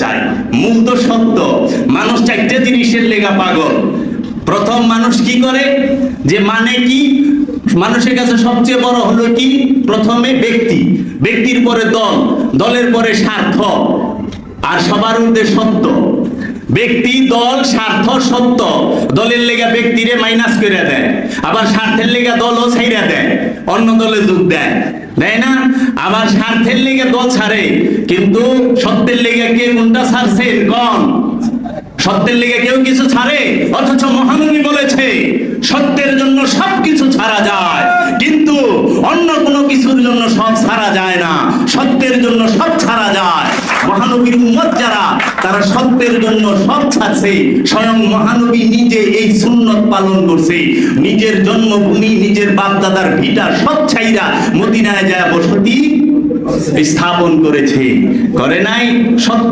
চাই, মূল তো সত্য। মানুষ চারটে জিনিসের লেগা পাগল। প্রথম, মানুষ কি করে, যে মানে কি, মানুষের কাছে সবচেয়ে বড় হলো কি, প্রথমে ব্যক্তি, ব্যক্তির পরে দল, দলের পরে স্বার্থ, আর সবার ঊর্ধ্বে সত্য। ব্যক্তি, দল, স্বার্থ, সত্য। দলের লেগা ব্যক্তিরে মাইনাস করে দেয়, আবার স্বার্থের লেগা দলও ছাইরা দেয়, অন্য দলে যোগ দেয়, দেয় না? আবার স্বার্থের লেগে দল ছাড়ে, কিন্তু সত্যের লেগে কে কোনটা ছাড়ছেন কোন? সত্যের লেগে কেউ কিছু ছাড়ে? অথচ মহানবী বলেছে সত্যের জন্য সবকিছু ছাড়া যায়, কিন্তু অন্য কোনো কিছুর জন্য সব ছাড়া যায় না। সত্যের জন্য সব ছাড়া যায়। মহানবীর উম্মত যারা, তারা সত্যের জন্য সব ছাড়ছে। স্বয়ং মহানবী নিজে এই সুন্নত পালন করছে। নিজের জন্মভূমি, নিজের বাপ দাদার ভিটা সব ছাইরা মদিনায় যায় বসতি স্থাপন করেছে, করে নাই? সত্যের